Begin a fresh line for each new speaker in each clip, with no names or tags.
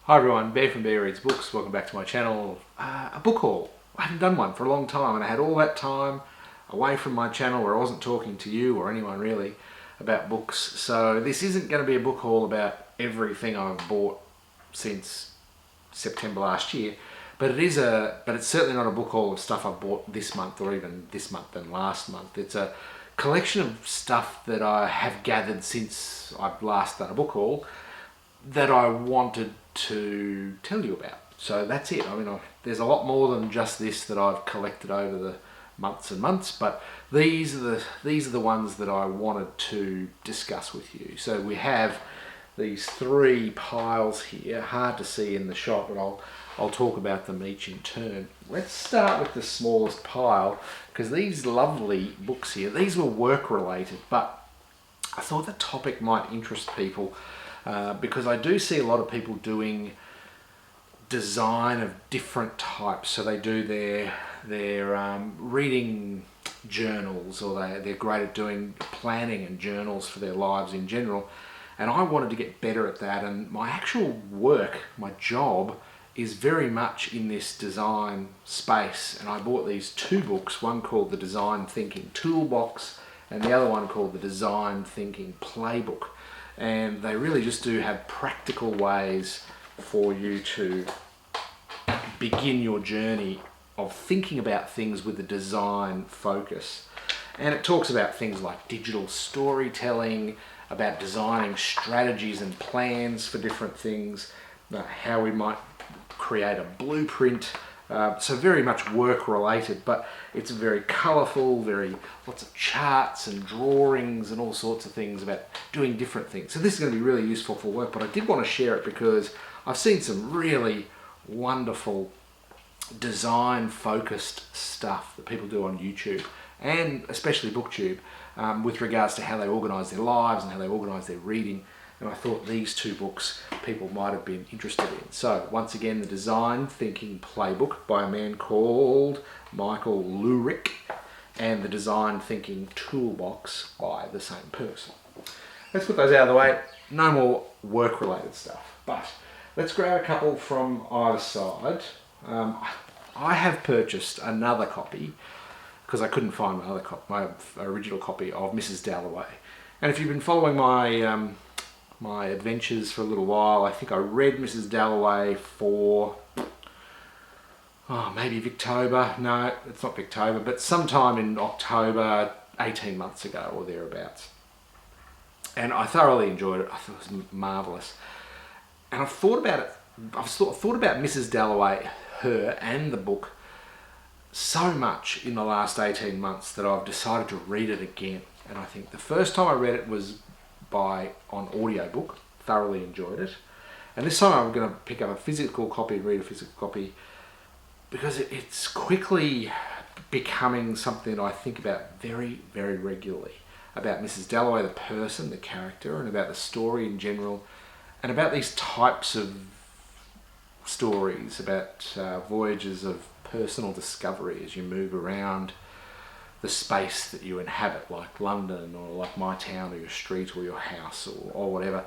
Hi everyone, Bear from Bear Reads Books. Welcome back to my channel. A book haul. I haven't done one for a long time, and I had all that time away from my channel where I wasn't talking to you or anyone really about books. So this isn't going to be a book haul about everything I've bought since September last year, but it's certainly not a book haul of stuff I've bought this month or even this month and last month. It's a collection of stuff that I have gathered since I've last done a book haul that I wanted to tell you about. So that's it. I mean, there's a lot more than just this that I've collected over the months and months, but these are the ones that I wanted to discuss with you. So we have these three piles here, hard to see in the shot, but I'll talk about them each in turn. Let's start with the smallest pile, because these lovely books here, these were work related, but I thought the topic might interest people. Because I do see a lot of people doing design of different types. So they do their reading journals, or they're great at doing planning and journals for their lives in general. And I wanted to get better at that. And my actual work, my job, is very much in this design space. And I bought these two books, one called the Design Thinking Toolbox and the other one called the Design Thinking Playbook. And they really just do have practical ways for you to begin your journey of thinking about things with a design focus. And it talks about things like digital storytelling, about designing strategies and plans for different things, how we might create a blueprint. So very much work related, but it's very colourful, lots of charts and drawings and all sorts of things about doing different things. So this is going to be really useful for work, but I did want to share it because I've seen some really wonderful design focused stuff that people do on YouTube and especially BookTube with regards to how they organise their lives and how they organise their reading. And I thought these two books people might have been interested in. So once again, the Design Thinking Playbook by a man called Michael Lurick, and the Design Thinking Toolbox by the same person. Let's put those out of the way. No more work related stuff, but let's grab a couple from either side. I have purchased another copy because I couldn't find my original copy of Mrs. Dalloway. And if you've been following my adventures for a little while, I think I read Mrs. Dalloway for maybe Victober. No, it's not Victober, but sometime in October, 18 months ago or thereabouts. And I thoroughly enjoyed it. I thought it was marvellous. And I've thought about it. I've thought about Mrs. Dalloway, her and the book, so much in the last 18 months that I've decided to read it again. And I think the first time I read it was on audiobook, thoroughly enjoyed it, and this time I'm going to pick up a physical copy and read a physical copy because it's quickly becoming something that I think about very, very regularly, about Mrs. Dalloway the person, the character, and about the story in general, and about these types of stories, about voyages of personal discovery as you move around the space that you inhabit, like London or like my town or your street or your house or whatever.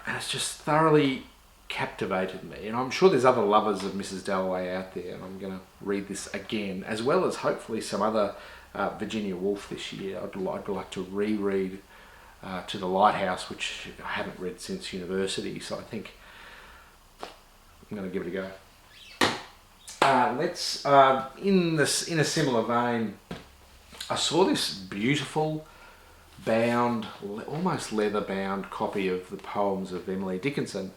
And it's just thoroughly captivated me. And I'm sure there's other lovers of Mrs. Dalloway out there, and I'm going to read this again, as well as hopefully some other Virginia Woolf this year. I'd like to reread To the Lighthouse, which I haven't read since university, so I think I'm going to give it a go. Let's in a similar vein, I saw this beautiful bound, almost leather bound copy of the poems of Emily Dickinson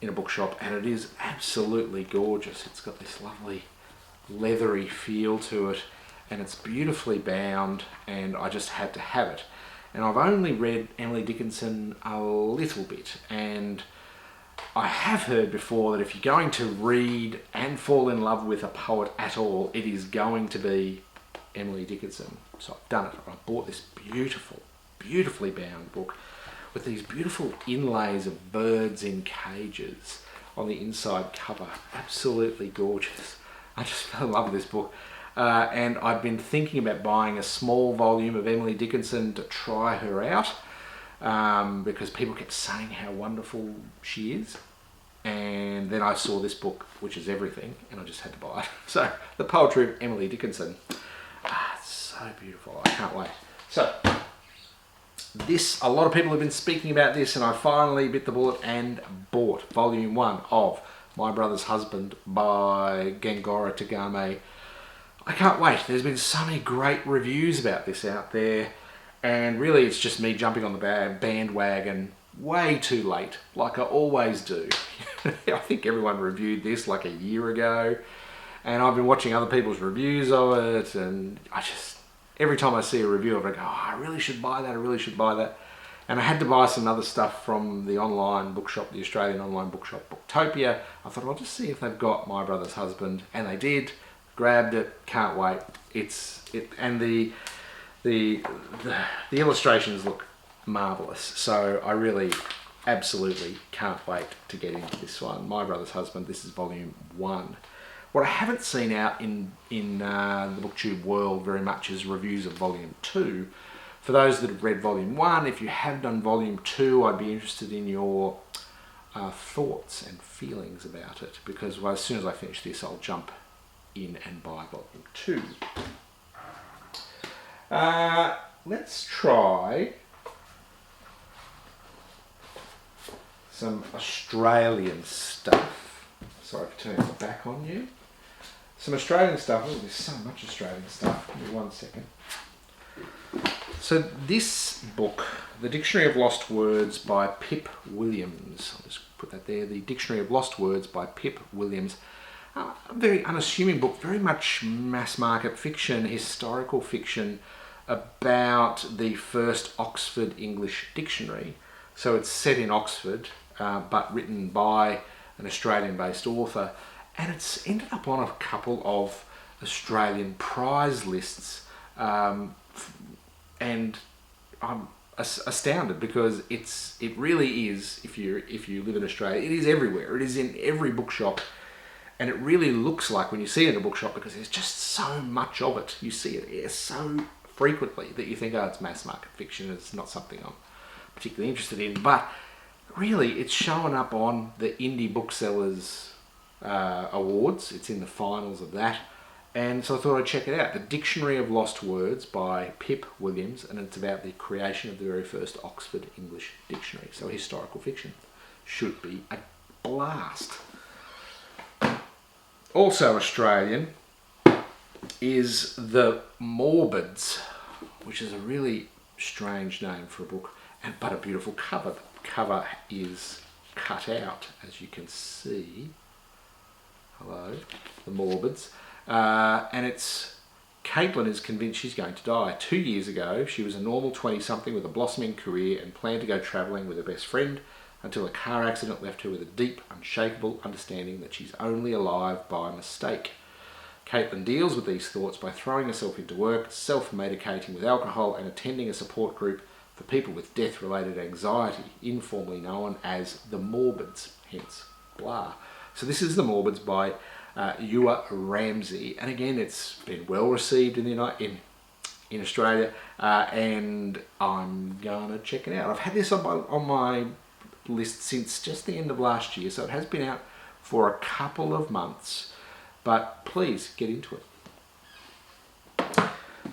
in a bookshop, and it is absolutely gorgeous. It's got this lovely leathery feel to it, and it's beautifully bound, and I just had to have it. And I've only read Emily Dickinson a little bit, and I have heard before that if you're going to read and fall in love with a poet at all, it is going to be Emily Dickinson. So I've done it. I bought this beautifully bound book with these beautiful inlays of birds in cages on the inside cover. Absolutely gorgeous. I just fell in love with this book. And I've been thinking about buying a small volume of Emily Dickinson to try her out because people kept saying how wonderful she is. and then I saw this book, which is everything, and I just had to buy it. So, The Poetry of Emily Dickinson. It's so beautiful. I can't wait. So, a lot of people have been speaking about this, and I finally bit the bullet and bought volume 1 of My Brother's Husband by Gengora Tagame. I can't wait. There's been so many great reviews about this out there, and really it's just me jumping on the bandwagon way too late, like I always do. I think everyone reviewed this like a year ago, and I've been watching other people's reviews of it, and every time I see a review of it, I go, oh, I really should buy that, I really should buy that. And I had to buy some other stuff from the online bookshop, the Australian online bookshop, Booktopia. I thought, I'll just see if they've got My Brother's Husband, and they did. Grabbed it, can't wait. And the illustrations look marvellous. So I really, absolutely can't wait to get into this one. My Brother's Husband, this is volume 1. What I haven't seen out in the BookTube world very much is reviews of volume 2. For those that have read volume 1, if you have done volume 2, I'd be interested in your thoughts and feelings about it, because as soon as I finish this, I'll jump in and buy volume 2. Let's try some Australian stuff. Sorry for turning my back on you. Some Australian stuff. Oh, there's so much Australian stuff. Give me 1 second. So this book, The Dictionary of Lost Words by Pip Williams. I'll just put that there. The Dictionary of Lost Words by Pip Williams. A very unassuming book, very much mass market fiction, historical fiction about the first Oxford English dictionary. So it's set in Oxford, but written by an Australian-based author, and it's ended up on a couple of Australian prize lists, and I'm astounded because it really is, if you live in Australia, it is everywhere. It is in every bookshop. And it really looks like when you see it in a bookshop, because there's just so much of it. You see it so frequently that you think, oh, it's mass market fiction. It's not something I'm particularly interested in. But really, it's showing up on the Indie Booksellers Awards. It's in the finals of that. And so I thought I'd check it out. The Dictionary of Lost Words by Pip Williams. And it's about the creation of the very first Oxford English dictionary. So historical fiction. Should be a blast. Also Australian is The Morbids, which is a really strange name for a book, but a beautiful cover. The cover is cut out, as you can see. Hello, The Morbids. And it's Caitlin is convinced she's going to die. 2 years ago, she was a normal 20-something with a blossoming career and planned to go travelling with her best friend, until a car accident left her with a deep, unshakable understanding that she's only alive by mistake. Caitlin deals with these thoughts by throwing herself into work, self-medicating with alcohol, and attending a support group for people with death-related anxiety, informally known as The Morbids, hence blah. So this is The Morbids by Ewa Ramsey, and again it's been well received in Australia, and I'm gonna check it out. I've had this on my list since just the end of last year, so it has been out for a couple of months, but please get into it.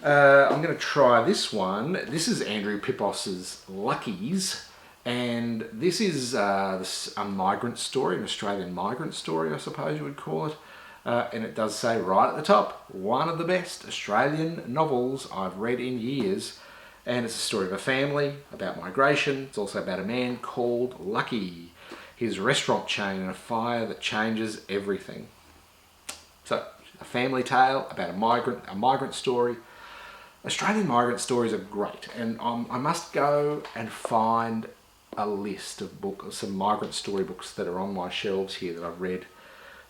I'm going to try this one. This is Andrew Pippos's Luckies, and this is a migrant story, an Australian migrant story, I suppose you would call it, and it does say right at the top, one of the best Australian novels I've read in years. And it's a story of a family, about migration. It's also about a man called Lucky, his restaurant chain, and a fire that changes everything. So, a family tale about a migrant story. Australian migrant stories are great, and I must go and find a list of some migrant storybooks that are on my shelves here that I've read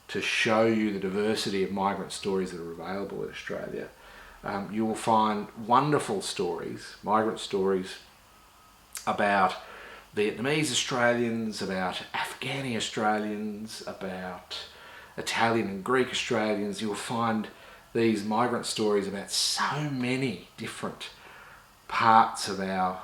to show you the diversity of migrant stories that are available in Australia. You will find wonderful stories, migrant stories, about Vietnamese Australians, about Afghani Australians, about Italian and Greek Australians. You'll find these migrant stories about so many different parts of our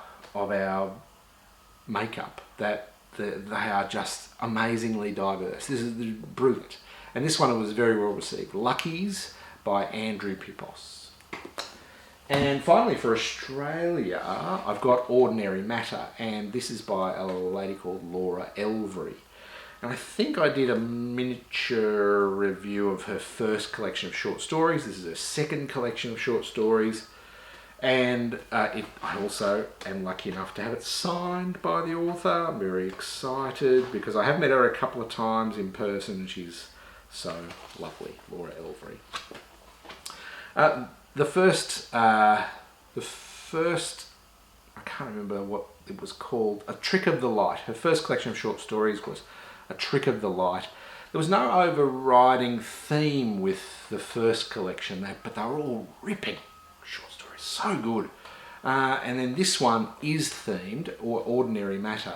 makeup that they are just amazingly diverse. This is brilliant. And this one was very well received. Luckies by Andrew Pipos. And finally for Australia, I've got Ordinary Matter, and this is by a lady called Laura Elvery. And I think I did a miniature review of her first collection of short stories. This is her second collection of short stories. And I also am lucky enough to have it signed by the author. I'm very excited because I have met her a couple of times in person and she's so lovely, Laura Elvery. The first, I can't remember what it was called, A Trick of the Light. Her first collection of short stories was A Trick of the Light. There was no overriding theme with the first collection, but they were all ripping short stories. So good. And then this one is themed, or Ordinary Matter,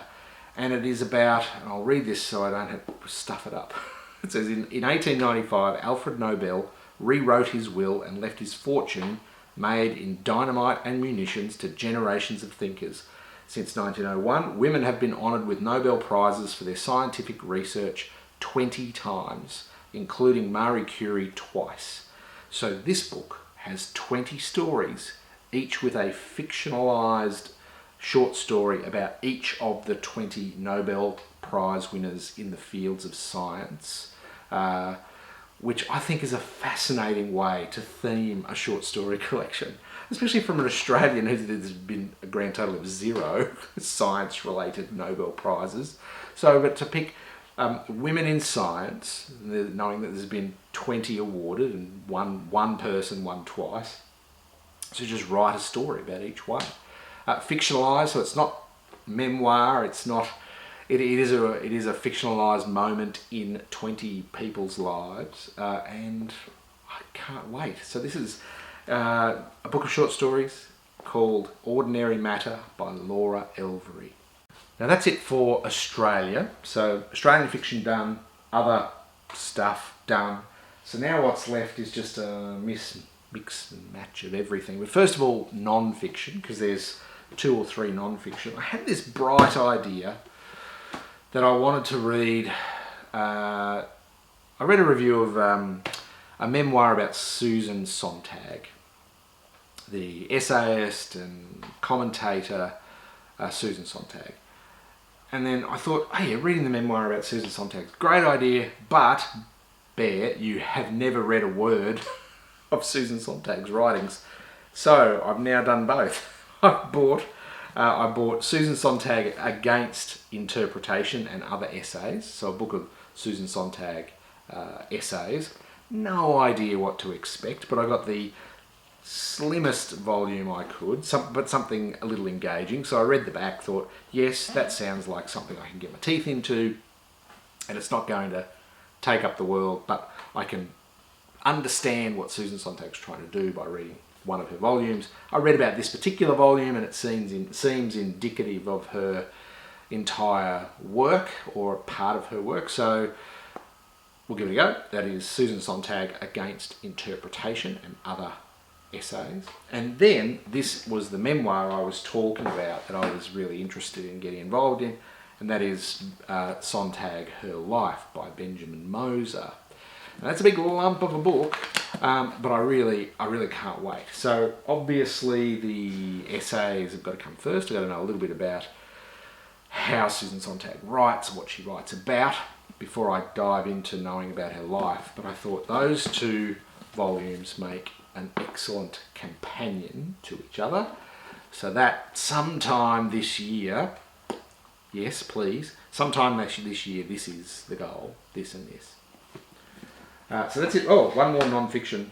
and it is about, and I'll read this so I don't have to stuff it up. It says, in 1895, Alfred Nobel rewrote his will and left his fortune made in dynamite and munitions to generations of thinkers. Since 1901, women have been honoured with Nobel Prizes for their scientific research 20 times, including Marie Curie twice. So this book has 20 stories, each with a fictionalised short story about each of the 20 Nobel Prize winners in the fields of science, which I think is a fascinating way to theme a short story collection, especially from an Australian who's been a grand total of 0 science-related Nobel Prizes. So, but to pick women in science, knowing that there's been 20 awarded and one person won twice, so just write a story about each one. Fictionalised, so it's not memoir, it's not. It is a fictionalised moment in 20 people's lives, and I can't wait. So this is a book of short stories called Ordinary Matter by Laura Elvery. Now that's it for Australia. So Australian fiction done, other stuff done. So now what's left is just a mix and match of everything. But first of all, non-fiction, because there's 2 or 3 non-fiction. I had this bright idea that I wanted to read. I read a review of a memoir about Susan Sontag, the essayist and commentator Susan Sontag. And then I thought, hey, reading the memoir about Susan Sontag, great idea, but Bear, you have never read a word of Susan Sontag's writings. So I've now done both. I bought Susan Sontag Against Interpretation and Other Essays, so a book of Susan Sontag essays. No idea what to expect, but I got the slimmest volume I could, but something a little engaging. So I read the back, thought, yes, that sounds like something I can get my teeth into, and it's not going to take up the world, but I can understand what Susan Sontag's trying to do by reading one of her volumes. I read about this particular volume and it seems indicative of her entire work or part of her work, so we'll give it a go. That is Susan Sontag Against Interpretation and Other Essays. And then this was the memoir I was talking about that I was really interested in getting involved in, and that is Sontag, Her Life by Benjamin Moser. Now, that's a big lump of a book, but I really can't wait. So obviously the essays have got to come first. I've got to know a little bit about how Susan Sontag writes, what she writes about, before I dive into knowing about her life. But I thought those 2 volumes make an excellent companion to each other, so that sometime this year, yes please, sometime actually this year, this is the goal, this and this. So that's it. Oh, one more non-fiction.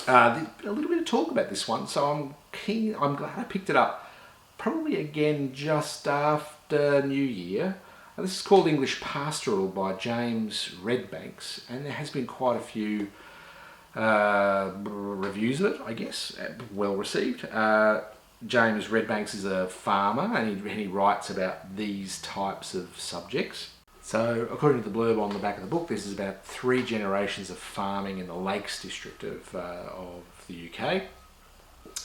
A little bit of talk about this one, so I'm keen. I'm glad I picked it up. Probably again just after New Year. This is called English Pastoral by James Redbanks, and there has been quite a few reviews of it, I guess, well received. James Redbanks is a farmer, and he writes about these types of subjects. So, according to the blurb on the back of the book, this is about 3 generations of farming in the Lakes District of the UK.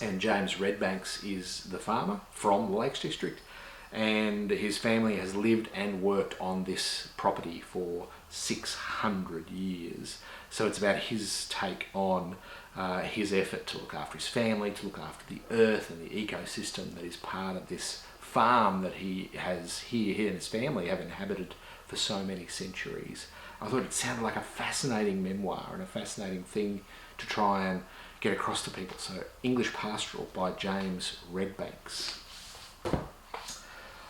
And James Redbanks is the farmer from the Lakes District. and his family has lived and worked on this property for 600 years. So it's about his take on his effort to look after his family, to look after the earth and the ecosystem that is part of this farm that he and his family have inhabited for so many centuries. I thought it sounded like a fascinating memoir and a fascinating thing to try and get across to people. So English Pastoral by James Redbanks.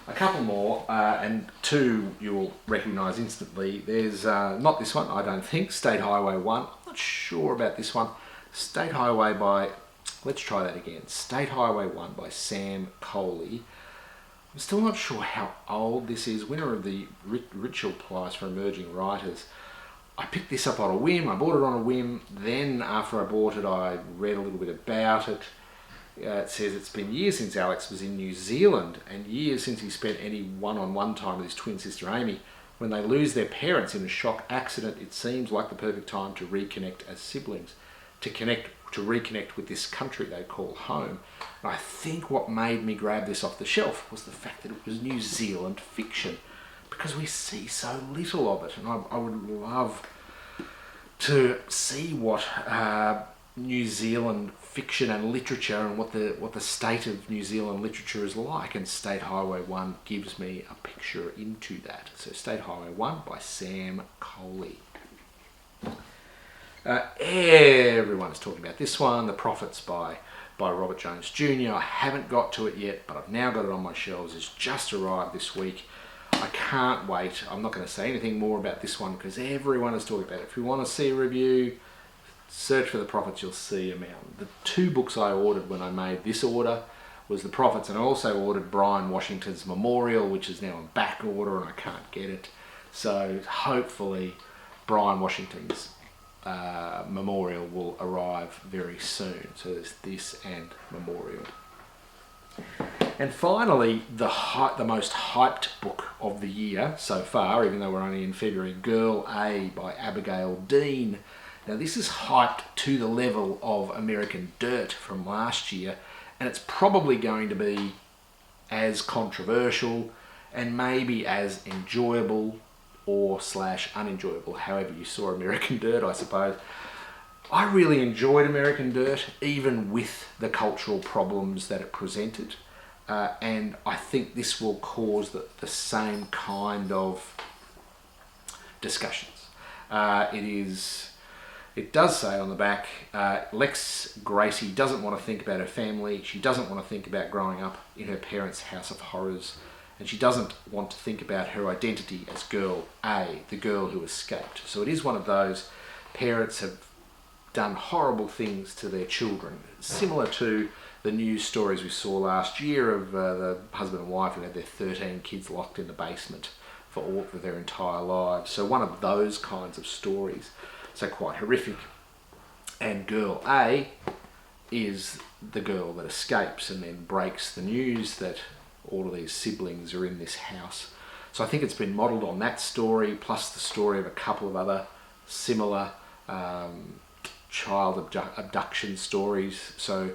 A couple more, and two you'll recognise instantly. There's not this one, I don't think, State Highway 1. I'm not sure about this one. State Highway by, let's try that again. State Highway 1 by Sam Coley. I'm still not sure how old this is. Winner of the Richard Prize for Emerging Writers. I picked this up on a whim. I bought it on a whim. Then after I bought it, I read a little bit about it. It says it's been years since Alex was in New Zealand and years since he spent any one-on-one time with his twin sister Amy. When they lose their parents in a shock accident, it seems like the perfect time to reconnect as siblings, to reconnect with this country they call home. And I think what made me grab this off the shelf was the fact that it was New Zealand fiction, because we see so little of it, and I would love to see what New Zealand fiction and literature and what the state of New Zealand literature is like, and State Highway 1 gives me a picture into that. So State Highway 1 by Sam Coley. Everyone is talking about this one, The Prophets by Robert Jones Jr. I haven't got to it yet, but I've now got it on my shelves. It's just arrived this week. I can't wait. I'm not going to say anything more about this one because everyone is talking about it. If you want to see a review, search for The Prophets, you'll see a mountain. The two books I ordered when I made this order was The Prophets, and I also ordered Brian Washington's Memorial, which is now on back order and I can't get it. So hopefully Brian Washington's Memorial will arrive very soon. So there's this and Memorial. And finally, the most hyped book of the year so far, even though we're only in February, Girl A by Abigail Dean. Now this is hyped to the level of American Dirt from last year, and it's probably going to be as controversial and maybe as enjoyable or / unenjoyable, however you saw American Dirt, I suppose. I really enjoyed American Dirt, even with the cultural problems that it presented. And I think this will cause the same kind of discussions. It does say on the back, Lex Gracie doesn't want to think about her family. She doesn't want to think about growing up in her parents' house of horrors. And she doesn't want to think about her identity as Girl A, the girl who escaped. So it is one of those parents have done horrible things to their children, similar to the news stories we saw last year of the husband and wife who had their 13 kids locked in the basement for their entire lives. So one of those kinds of stories. So quite horrific. And Girl A is the girl that escapes and then breaks the news that all of these siblings are in this house. So I think it's been modelled on that story, plus the story of a couple of other similar child abduction stories. So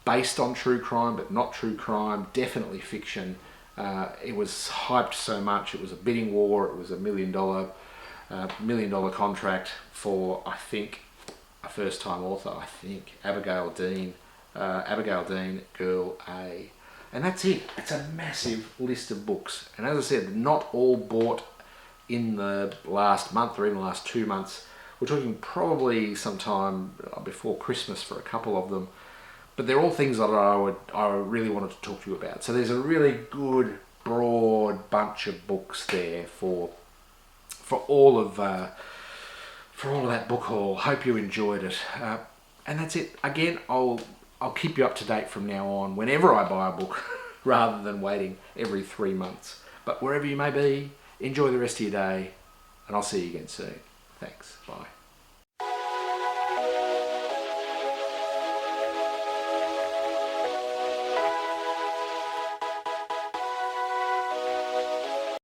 based on true crime, but not true crime, definitely fiction. It was hyped so much. It was a bidding war. It was $1 million contract for, I think, a first-time author. I think Abigail Dean, Girl A, and that's it. It's a massive list of books. And as I said, not all bought in the last month or even the last 2 months. We're talking probably sometime before Christmas for a couple of them. But they're all things that I really wanted to talk to you about. So there's a really good, broad bunch of books there for all of that book haul. Hope you enjoyed it. And that's it. Again, I'll keep you up to date from now on whenever I buy a book, rather than waiting every 3 months. But wherever you may be, enjoy the rest of your day, and I'll see you again soon. Thanks. Bye.